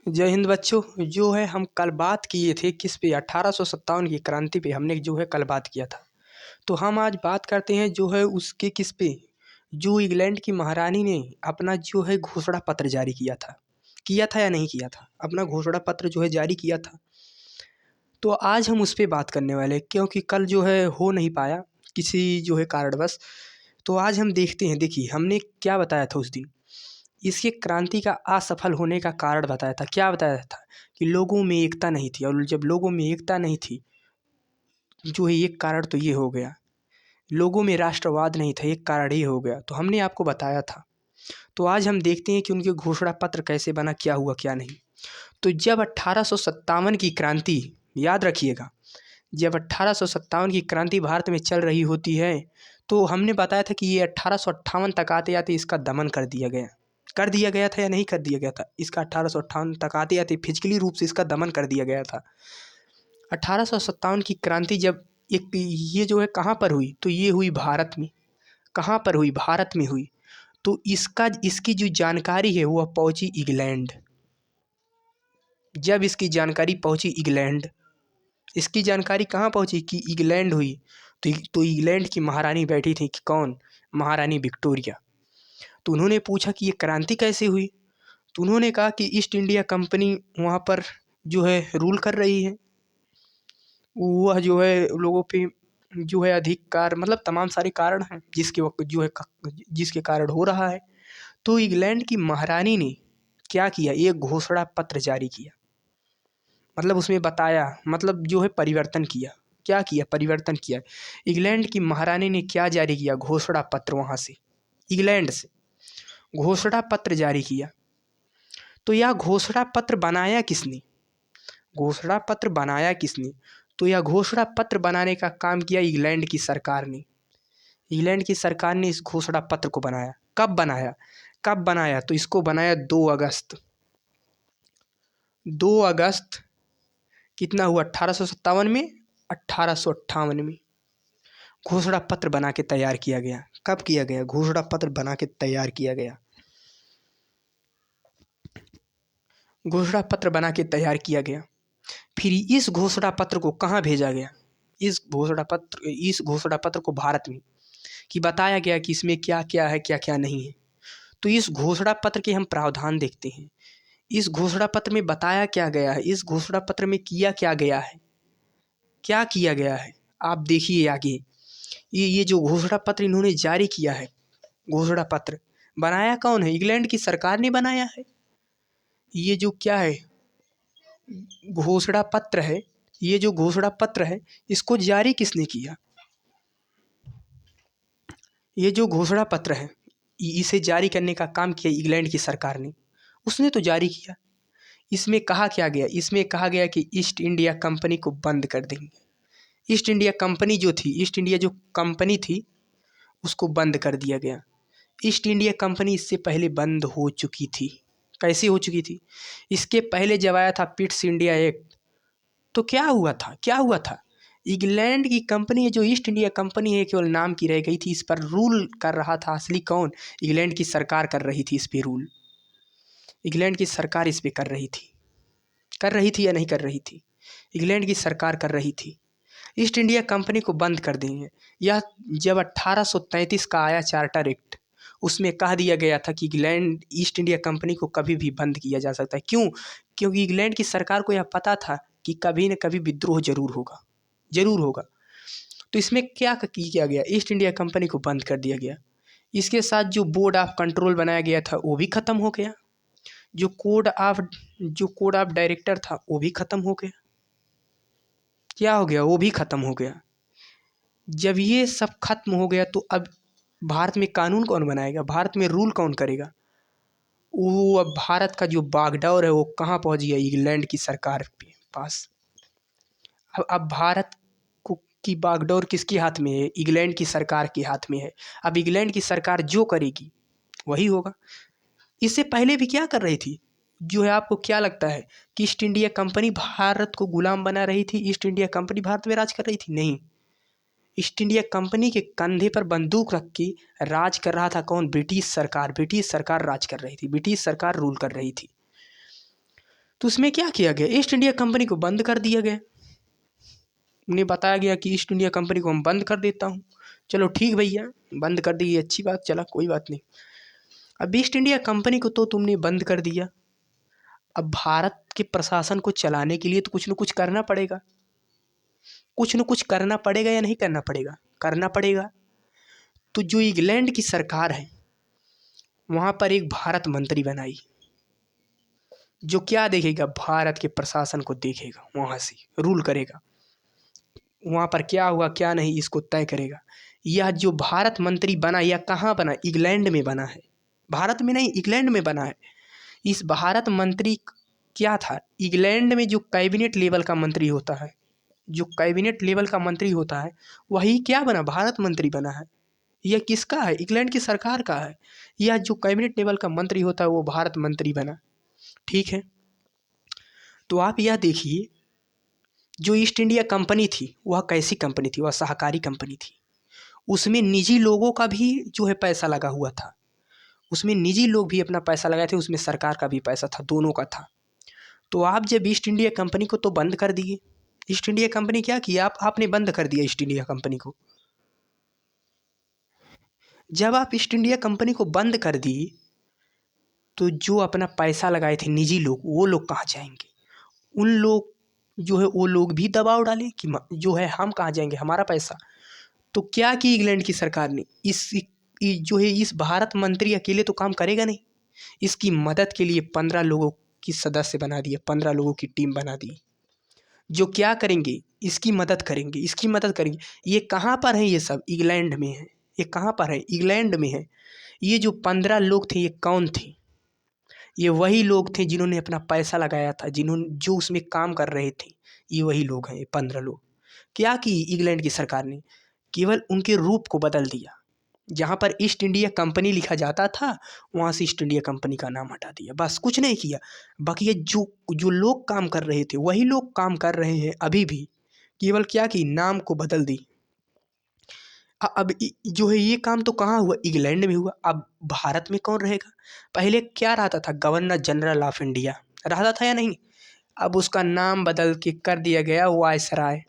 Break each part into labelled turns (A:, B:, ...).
A: जय हिंद बच्चों। जो है हम कल बात किए थे किस पे 1857 की क्रांति पे हमने जो है कल बात किया था। तो हम आज बात करते हैं जो है उसके किस पे, जो इंग्लैंड की महारानी ने अपना जो है घोषणा पत्र जारी किया था या नहीं किया था, अपना घोषणा पत्र जो है जारी किया था। तो आज हम उस पे बात करने वाले हैं, क्योंकि कल जो है हो नहीं पाया किसी जो है कारणवश। तो आज हम देखते हैं, देखिए हमने क्या बताया था उस दिन। इसके क्रांति का असफल होने का कारण बताया था। क्या बताया था कि लोगों में एकता नहीं थी, और जब लोगों में एकता नहीं थी जो है एक कारण तो ये हो गया। लोगों में राष्ट्रवाद नहीं था, एक कारण ये हो गया। तो हमने आपको बताया था। तो आज हम देखते हैं कि उनके घोषणा पत्र कैसे बना, क्या हुआ क्या नहीं। तो जब 1857 की क्रांति, याद रखिएगा, जब 1857 की क्रांति भारत में चल रही होती है, तो हमने बताया था कि ये 1858 तक आते आते इसका दमन कर दिया गया था या नहीं कर दिया गया था। इसका 1858 तक आते आते फिजिकली रूप से इसका दमन कर दिया गया था। 1857 की क्रांति जब एक ये जो है कहाँ पर हुई, तो ये हुई भारत में। कहाँ पर हुई? भारत में हुई। तो इसकी जो जानकारी है वो पहुंची इंग्लैंड। जब इसकी जानकारी पहुंची इंग्लैंड, इसकी जानकारी कहाँ पहुंची कि इंग्लैंड हुई। तो इंग्लैंड की महारानी बैठी थी कि कौन? महारानी विक्टोरिया। तो उन्होंने पूछा कि ये क्रांति कैसे हुई। तो उन्होंने कहा कि ईस्ट इंडिया कंपनी वहाँ पर जो है रूल कर रही है, वह जो है लोगों पे जो है अधिकार, मतलब तमाम सारे कारण हैं जिसके जो है जिसके कारण हो रहा है। तो इंग्लैंड की महारानी ने क्या किया, एक घोषणा पत्र जारी किया। मतलब उसमें बताया, मतलब जो है परिवर्तन किया। क्या किया? परिवर्तन किया। इंग्लैंड की महारानी ने क्या जारी किया? घोषणा पत्र। वहाँ से, इंग्लैंड से घोषणा पत्र जारी किया। तो यह घोषणा पत्र बनाया किसने? घोषणा पत्र बनाया किसने? तो यह घोषणा पत्र बनाने का काम किया इंग्लैंड की सरकार ने। इंग्लैंड की सरकार ने इस घोषणा पत्र को बनाया। कब बनाया? तो इसको बनाया 2 अगस्त। 2 अगस्त कितना हुआ? 1857 में, 1858 में घोषणा पत्र बना के तैयार किया गया। कब किया गया? घोषणा पत्र बना के तैयार किया गया। घोषणा पत्र बना के तैयार किया गया। फिर इस घोषणा पत्र को कहाँ भेजा गया? इस घोषणा पत्र को भारत में, कि बताया गया कि इसमें क्या क्या है, क्या क्या नहीं है। तो इस घोषणा पत्र के हम प्रावधान देखते हैं। इस घोषणा पत्र में बताया क्या गया है, इस घोषणा पत्र में किया क्या गया है, क्या किया गया है। आप देखिए आगे, ये जो घोषणा पत्र इन्होंने जारी किया है, घोषणा पत्र बनाया कौन है? इंग्लैंड की सरकार ने बनाया है। ये जो क्या है, घोषणा पत्र है, ये जो घोषणा पत्र है इसको जारी किसने किया? ये जो घोषणा पत्र है इसे जारी करने का काम किया इंग्लैंड की सरकार ने। उसने तो जारी किया। इसमें कहा क्या गया? इसमें कहा गया कि ईस्ट इंडिया कंपनी को बंद कर देंगे। ईस्ट इंडिया कंपनी जो थी, ईस्ट इंडिया जो कंपनी थी उसको बंद कर दिया गया। ईस्ट इंडिया कंपनी इससे पहले बंद हो चुकी थी। कैसे हो चुकी थी? इसके पहले जब आया था पिट्स इंडिया एक्ट, तो क्या हुआ था? इंग्लैंड की कंपनी, जो ईस्ट इंडिया कंपनी है, केवल नाम की रह गई थी। इस पर रूल कर रहा था असली कौन? इंग्लैंड की सरकार कर रही थी इस पे रूल। इंग्लैंड की सरकार इस पे कर रही थी या नहीं कर रही थी? इंग्लैंड की सरकार कर रही थी। ईस्ट इंडिया कंपनी को बंद कर देंगे। यह जब 1833 का आया चार्टर एक्ट, उसमें कह दिया गया था कि इंग्लैंड ईस्ट इंडिया कंपनी को कभी भी बंद किया जा सकता है। क्यों? क्योंकि इंग्लैंड की सरकार को यह पता था कि कभी न कभी विद्रोह जरूर होगा। तो इसमें क्या किया गया? ईस्ट इंडिया कंपनी को बंद कर दिया गया। इसके साथ जो बोर्ड ऑफ कंट्रोल बनाया गया था वो भी ख़त्म हो गया। जो कोड ऑफ डायरेक्टर था वो भी ख़त्म हो गया। क्या हो गया? वो भी ख़त्म हो गया। जब ये सब खत्म हो गया तो अब भारत में कानून कौन बनाएगा? भारत में रूल कौन करेगा? वो अब भारत का जो बागडोर है वो कहाँ पहुँच गया? इंग्लैंड की सरकार के पास। अब भारत को की बागडोर किसके हाथ में है? इंग्लैंड की सरकार के हाथ में है। अब इंग्लैंड की सरकार जो करेगी वही होगा। इससे पहले भी क्या कर रही थी जो है, आपको क्या लगता है कि ईस्ट इंडिया कंपनी भारत को गुलाम बना रही थी? ईस्ट इंडिया कंपनी भारत में राज कर रही थी? नहीं। ईस्ट इंडिया कंपनी के कंधे पर बंदूक रख के राज कर रहा था कौन? ब्रिटिश सरकार। ब्रिटिश सरकार राज कर रही थी, ब्रिटिश सरकार रूल कर रही थी। तो उसमें क्या किया गया, ईस्ट इंडिया कंपनी को बंद कर दिया गया। उन्हें बताया गया कि ईस्ट इंडिया कंपनी को हम बंद कर देता हूँ। चलो ठीक भैया, बंद कर दी, अच्छी बात, चला कोई बात नहीं। अब ईस्ट इंडिया कंपनी को तो तुमने बंद कर दिया, अब भारत के प्रशासन को चलाने के लिए तो कुछ न कुछ करना पड़ेगा। कुछ न कुछ करना पड़ेगा या नहीं करना पड़ेगा? करना पड़ेगा। तो जो इंग्लैंड की सरकार है वहाँ पर एक भारत मंत्री बनाई, जो क्या देखेगा, भारत के प्रशासन को देखेगा, वहाँ से रूल करेगा, वहाँ पर क्या हुआ क्या नहीं इसको तय करेगा। यह जो भारत मंत्री बना, यह कहाँ बना? इंग्लैंड में बना है, भारत में नहीं, इंग्लैंड में बना है। इस भारत मंत्री क्या था, इंग्लैंड में जो कैबिनेट लेवल का मंत्री होता है, जो कैबिनेट लेवल का मंत्री होता है वही क्या बना, भारत मंत्री बना है। यह किसका है? इंग्लैंड की सरकार का है। यह जो कैबिनेट लेवल का मंत्री होता है वो भारत मंत्री बना। ठीक है, तो आप यह देखिए, जो ईस्ट इंडिया कंपनी थी वह कैसी कंपनी थी? वह सहकारी कंपनी थी। उसमें निजी लोगों का भी जो है पैसा लगा हुआ था, उसमें निजी लोग भी अपना पैसा लगाए थे, उसमें सरकार का भी पैसा था, दोनों का था। तो आप जब ईस्ट इंडिया कंपनी को तो बंद कर दिए, ईस्ट इंडिया कंपनी क्या किया, आपने बंद कर दिया ईस्ट इंडिया कंपनी को। जब आप ईस्ट इंडिया कंपनी को बंद कर दिए तो जो अपना पैसा लगाए थे निजी लोग, वो लोग कहाँ जाएंगे? उन लोग जो है वो लोग भी दबाव डाले कि जो है हम कहाँ जाएंगे, हमारा पैसा। तो क्या की इंग्लैंड की सरकार ने, जो है इस भारत मंत्री अकेले तो काम करेगा नहीं, इसकी मदद के लिए 15 लोगों की सदस्य बना दिए, 15 लोगों की टीम बना दी, जो क्या करेंगे, इसकी मदद करेंगे, इसकी मदद करेंगे। ये कहाँ पर है? ये सब इंग्लैंड में है। ये कहाँ पर है? इंग्लैंड में है। ये जो 15 लोग थे ये कौन थे? ये वही लोग थे जिन्होंने अपना पैसा लगाया था, जिन्होंने जो उसमें काम कर रहे थे, ये वही लोग हैं, ये 15 लोग। क्या की इंग्लैंड की सरकार ने? केवल उनके रूप को बदल दिया। जहाँ पर ईस्ट इंडिया कंपनी लिखा जाता था वहाँ से ईस्ट इंडिया कंपनी का नाम हटा दिया, बस कुछ नहीं किया। बाकी ये जो जो लोग काम कर रहे थे वही लोग काम कर रहे हैं अभी भी, केवल क्या की नाम को बदल दी। अब जो है ये काम तो कहाँ हुआ, इंग्लैंड में हुआ। अब भारत में कौन रहेगा? पहले क्या रहता था, गवर्नर जनरल ऑफ इंडिया रहता था या नहीं? अब उसका नाम बदल के कर दिया गया वायसराय,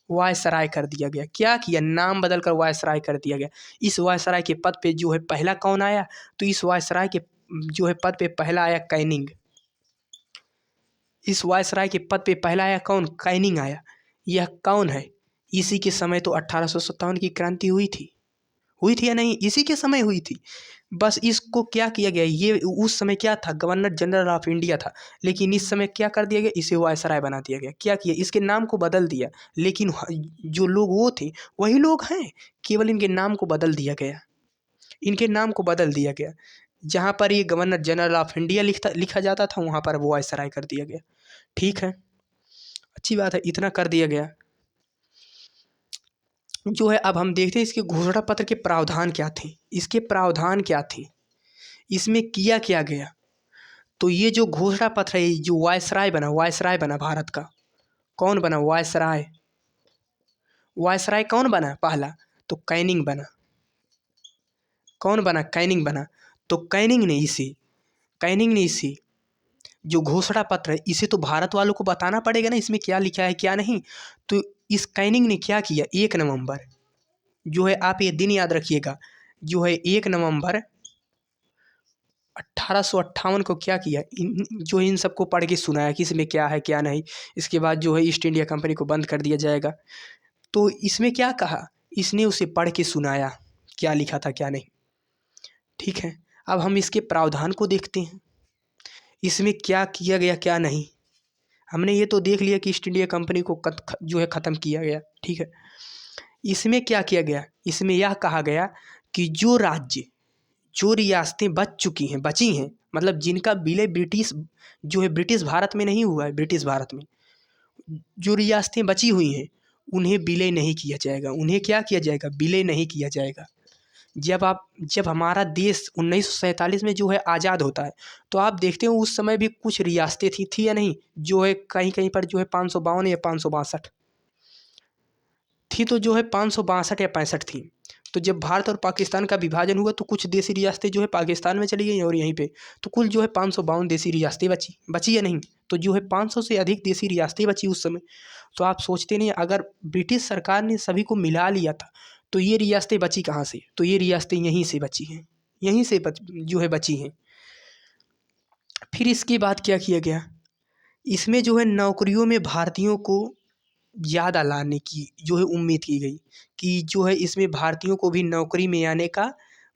A: वायसराय कर दिया गया। क्या किया, नाम बदल कर वायसराय कर दिया गया। इस वायसराय के पद पे जो है पहला कौन आया, तो इस वायसराय के जो है पद पे पहला आया कैनिंग। इस वायसराय के पद पे पहला आया कौन, कैनिंग आया। यह कौन है? इसी के समय तो 1857 की क्रांति हुई थी या नहीं? इसी के समय हुई थी। बस इसको क्या किया गया, ये उस समय क्या था, गवर्नर जनरल ऑफ इंडिया था, लेकिन इस समय क्या कर दिया गया, इसे वायसराय बना दिया गया। क्या किया, इसके नाम को बदल दिया, लेकिन जो लोग वो थे वही लोग हैं, केवल इनके नाम को बदल दिया गया, इनके नाम को बदल दिया गया। जहाँ पर ये गवर्नर जनरल ऑफ इंडिया लिखा जाता था वहाँ पर वो वायसराय कर दिया गया। ठीक है, अच्छी बात है, इतना कर दिया गया। जो है अब हम देखते हैं इसके घोषणा पत्र के प्रावधान क्या थे, इसके प्रावधान क्या थे, इसमें किया क्या गया। तो ये जो घोषणा पत्र है, जो वायसराय बना भारत का, कौन बना वायसराय? वायसराय कौन बना पहला, तो कैनिंग बना। कौन बना, कैनिंग बना। तो कैनिंग ने इसे जो घोषणा पत्र है इसे तो भारत वालों को बताना पड़ेगा ना, इसमें क्या लिखा है क्या नहीं। तो इस कैनिंग ने क्या किया, 1 नवंबर, जो है आप ये दिन याद रखिएगा, जो है 1 नवंबर 1858 को क्या किया, इन सबको पढ़ के सुनाया कि इसमें क्या है क्या नहीं। इसके बाद जो है ईस्ट इंडिया कंपनी को बंद कर दिया जाएगा। तो इसमें क्या कहा, इसने उसे पढ़ के सुनाया क्या लिखा था क्या नहीं। ठीक है, अब हम इसके प्रावधान को देखते हैं, इसमें क्या किया गया क्या नहीं। हमने ये तो देख लिया कि ईस्ट इंडिया कंपनी को जो है ख़त्म किया गया। ठीक है, इसमें क्या किया गया, इसमें यह कहा गया कि जो रियासतें बची हैं, मतलब जिनका विलय ब्रिटिश भारत में नहीं हुआ है, ब्रिटिश भारत में जो रियासतें बची हुई हैं उन्हें विलय नहीं किया जाएगा। उन्हें क्या किया जाएगा, विलय नहीं किया जाएगा। जब हमारा देश 1947 में जो है आज़ाद होता है, तो आप देखते हो उस समय भी कुछ रियासतें थी या नहीं, जो है कहीं कहीं पर जो है 552 या 562 थी, तो जो है 562 या 65 थी। तो जब भारत और पाकिस्तान का विभाजन हुआ तो कुछ देसी रियासतें जो है पाकिस्तान में चली गई और यहीं पे तो कुल जो है 552 देसी रियासतें बची या नहीं। तो जो है 500 से अधिक देसी रियासतें बची उस समय। तो आप सोचते नहीं, अगर ब्रिटिश सरकार ने सभी को मिला लिया था तो ये रियासतें बची कहाँ से? तो ये रियासतें यहीं से बची हैं, यहीं से जो है बची हैं। फिर इसके बाद क्या किया गया, इसमें जो है नौकरियों में भारतीयों को ज़्यादा लाने की जो है उम्मीद की गई कि जो है इसमें भारतीयों को भी नौकरी में आने का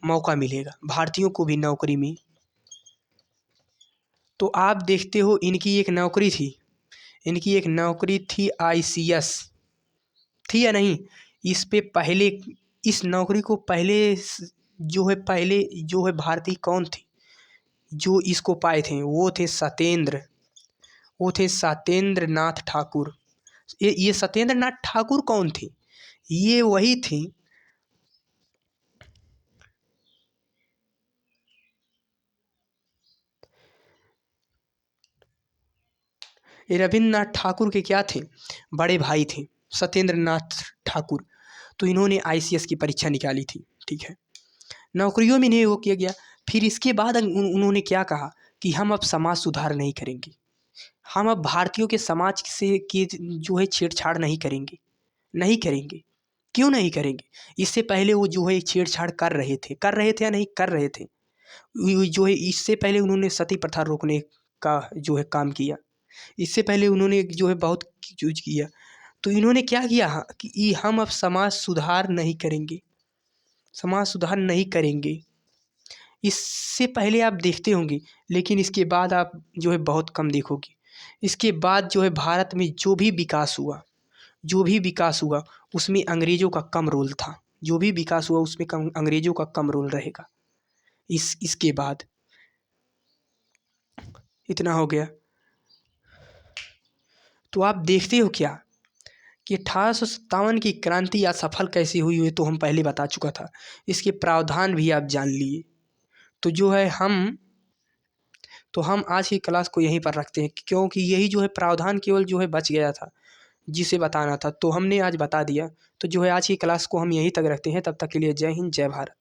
A: मौका मिलेगा, भारतीयों को भी नौकरी में। तो आप देखते हो इनकी एक नौकरी थी, इनकी एक नौकरी थी ICS, थी या नहीं? इस पे पहले, इस नौकरी को पहले जो है भारतीय कौन थे जो इसको पाए थे? वो थे सत्येंद्र नाथ ठाकुर। ये सत्येंद्र नाथ ठाकुर कौन थे? ये वही थे ये रविन्द्रनाथ ठाकुर के क्या थे? बड़े भाई थे सत्येंद्र नाथ ठाकुर। तो इन्होंने ICS की परीक्षा निकाली थी, ठीक है। नौकरियों में इन्हें वो किया गया। फिर इसके बाद उन्होंने क्या कहा कि हम अब समाज सुधार नहीं करेंगे, हम अब भारतीयों के समाज से की जो है छेड़छाड़ नहीं करेंगे, नहीं करेंगे। क्यों नहीं करेंगे? इससे पहले वो जो है छेड़छाड़ कर रहे थे या नहीं कर रहे थे? जो है इससे पहले उन्होंने सती प्रथा रोकने का जो है काम किया, इससे पहले उन्होंने जो है बहुत चीज किया। तो इन्होंने क्या किया कि हम अब समाज सुधार नहीं करेंगे, समाज सुधार नहीं करेंगे। इससे पहले आप देखते होंगे, लेकिन इसके बाद आप जो है बहुत कम देखोगे। इसके बाद जो है भारत में जो भी विकास हुआ उसमें अंग्रेज़ों का कम रोल था, जो भी विकास हुआ उसमें अंग्रेज़ों का कम रोल रहेगा। इसके बाद इतना हो गया। तो आप देखते हो क्या कि 1857 की क्रांति असफल कैसे हुई तो हम पहले बता चुका था। इसके प्रावधान भी आप जान लिए। तो जो है हम आज की क्लास को यहीं पर रखते हैं, क्योंकि यही जो है प्रावधान केवल जो है बच गया था जिसे बताना था, तो हमने आज बता दिया। तो जो है आज की क्लास को हम यहीं तक रखते हैं। तब तक के लिए जय हिंद, जय भारत।